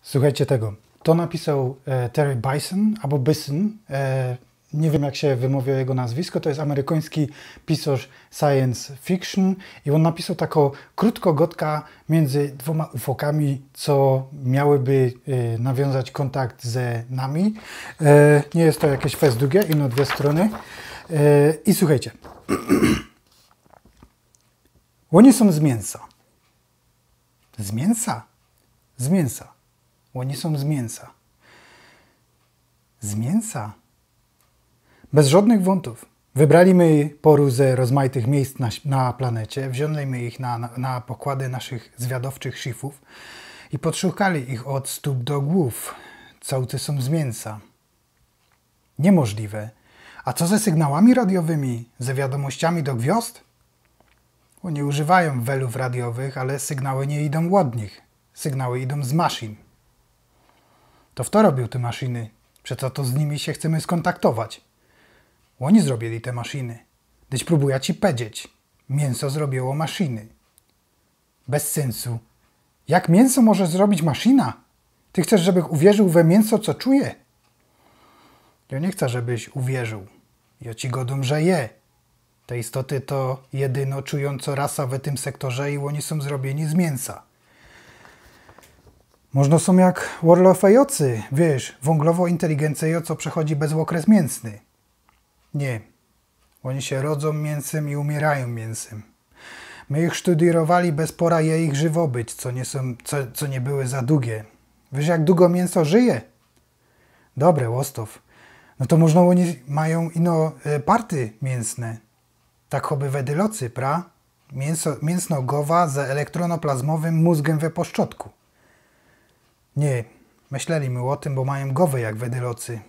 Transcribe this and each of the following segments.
Słuchajcie tego. To napisał Terry Bison albo Bison. Nie wiem, jak się wymawia jego nazwisko. To jest amerykański pisarz science fiction i on napisał taką krótkogodkę między dwoma ufokami, co miałyby nawiązać kontakt ze nami. Nie jest to jakieś fest długie, ino dwie strony. I słuchajcie. Oni są z mięsa. Z mięsa? Z mięsa. Oni są z mięsa. Z mięsa? Bez żadnych wątów. Wybraliśmy poru ze rozmaitych miejsc na planecie, wzięliśmy ich na pokłady naszych zwiadowczych szifów i podszukali ich od stóp do głów. Całcy są z mięsa. Niemożliwe. A co ze sygnałami radiowymi, ze wiadomościami do gwiazd? Oni używają welów radiowych, ale sygnały nie idą od nich. Sygnały idą z maszyn. To kto robił te maszyny? Przeco to z nimi się chcemy skontaktować. Oni zrobili te maszyny. Gdyś próbuję ci powiedzieć. Mięso zrobiło maszyny. Bez sensu. Jak mięso może zrobić maszyna? Ty chcesz, żebym uwierzył we mięso, co czuje? Ja nie chcę, żebyś uwierzył. Ja ci godum, że je. Te istoty to jedyno czująco rasa w tym sektorze i oni są zrobieni z mięsa. Można są jak warlofejocy, wiesz, wąglowo inteligencja, co przechodzi bez okres mięsny. Nie. Oni się rodzą mięsem i umierają mięsem. My ich studierowali bez pora je ich żywobyć, co nie były za długie. Wiesz, jak długo mięso żyje? Dobre, łostow. No to można oni mają ino party mięsne. Tak choby wedylocy, pra? Mięsno-gowa z elektronoplazmowym mózgiem we poszczotku. Nie, myśleliśmy o tym, bo mają gowy jak wedylocy.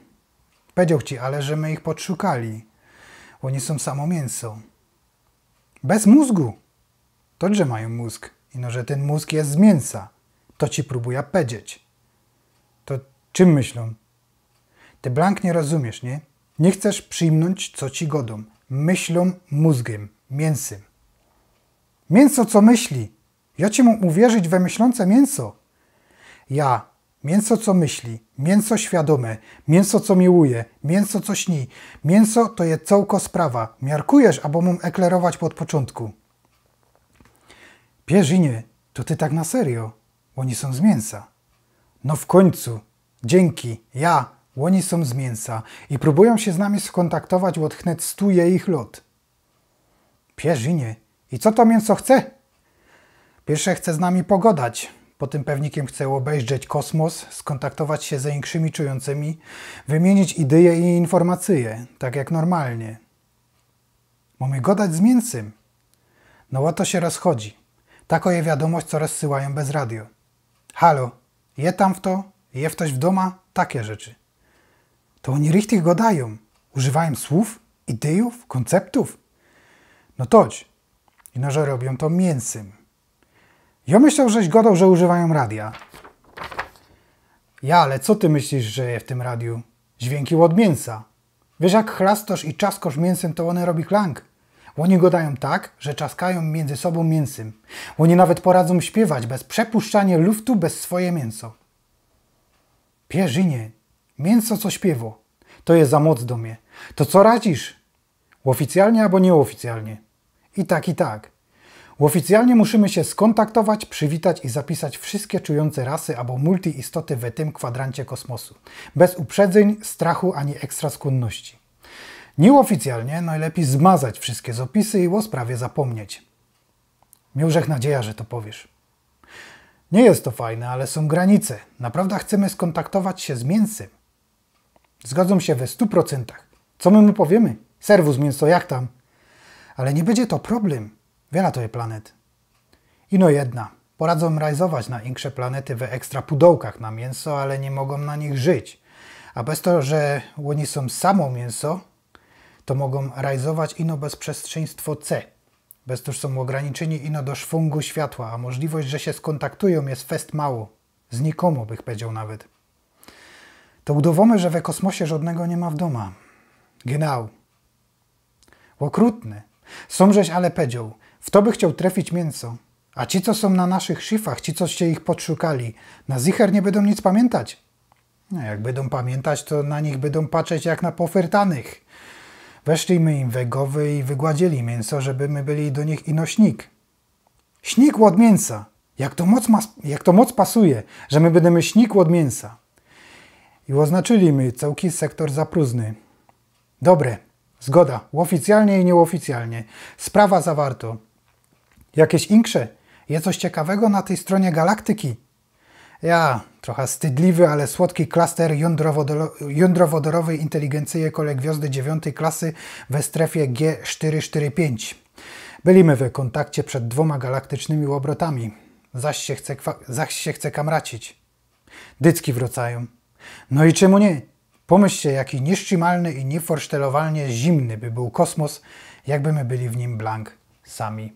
Powiedział ci, ale że my ich podszukali. Oni są samo mięso. Bez mózgu. To, że mają mózg. Ino, że ten mózg jest z mięsa. To ci próbuję powiedzieć. To czym myślą? Ty blank nie rozumiesz, nie? Nie chcesz przyjmnąć, co ci godą. Myślą mózgiem, mięsem. Mięso co myśli? Ja ci mam uwierzyć we myślące mięso. Ja, mięso co myśli, mięso świadome, mięso co miłuje, mięso co śni. Mięso to jest całko sprawa. Miarkujesz, albo mam eklerować pod początku. Pierzynie, to ty tak na serio. Oni są z mięsa. No w końcu. Dzięki. Ja. Oni są z mięsa i próbują się z nami skontaktować od chnet 100 ich lot. Pierzynie. I co to mięso chce? Pierwsze chce z nami pogadać. Potem pewnikiem chce obejrzeć kosmos, skontaktować się ze większymi czującymi, wymienić idee i informacje, tak jak normalnie. Mamy gadać z mięsem. No o to się rozchodzi. Taką je wiadomość, co rozsyłają bez radio. Halo, je tam w to? Je ktoś w doma? Takie rzeczy. To oni richtig gadają. Używają słów, ideów, konceptów. No toć. Ino, że robią to mięsem. Ja myślał, żeś gadał, że używają radia. Ja, ale co ty myślisz, że je w tym radiu? Dźwięki od mięsa. Wiesz, jak chlastosz i czaskosz mięsem, to one robi klank. Oni gadają tak, że czaskają między sobą mięsem. Oni nawet poradzą śpiewać bez przepuszczania luftu, bez swoje mięso. Pierzynie. Mięso co śpiewo. To jest za moc do mnie. To co radzisz? Oficjalnie albo nieoficjalnie? I tak, i tak. Oficjalnie musimy się skontaktować, przywitać i zapisać wszystkie czujące rasy albo multi-istoty w tym kwadrancie kosmosu. Bez uprzedzeń, strachu ani ekstra skłonności. Nieoficjalnie najlepiej zmazać wszystkie zapisy i o sprawie zapomnieć. Miałżech nadzieja, że to powiesz. Nie jest to fajne, ale są granice. Naprawdę chcemy skontaktować się z mięsem. Zgodzą się we 100%. Co my mu powiemy? Serwus mięso, jak tam? Ale nie będzie to problem. Wiele to jest planet. Ino jedna. Poradzą rajzować na większe planety we ekstra pudełkach na mięso, ale nie mogą na nich żyć. A bez to, że oni są samo mięso, to mogą rajzować ino bezprzestrzeństwo C. Bez to są ograniczeni ino do szwungu światła, a możliwość, że się skontaktują jest fest mało. Znikomo bych powiedział nawet. To udowodnimy, że we kosmosie żadnego nie ma w doma. Genau. Okrutne. Sążeś ale powiedział, w to by chciał trafić mięso. A ci, co są na naszych szyfach, ci, coście ich podszukali, na zicher nie będą nic pamiętać. No, jak będą pamiętać, to na nich będą patrzeć jak na pofertanych. Weszliśmy im we głowy i wygładzili mięso, żeby my byli do nich ino śnik. Śnik od mięsa. Jak to moc pasuje, że my będziemy śnik od mięsa. I oznaczyli my całki sektor za próżny. Dobre, zgoda, oficjalnie i nieoficjalnie. Sprawa zawarto. Jakieś inkrze? Jest coś ciekawego na tej stronie galaktyki? Ja, trochę wstydliwy, ale słodki klaster jądrowodorowej inteligencji kole gwiazdy 9 klasy we strefie G445. Byliśmy w kontakcie przed 2 galaktycznymi obrotami. Zaś się chce kamracić. Dycki wracają. No i czemu nie? Pomyślcie, jaki nieszczymalny i nieforsztelowalnie zimny by był kosmos, jakby my byli w nim blank sami.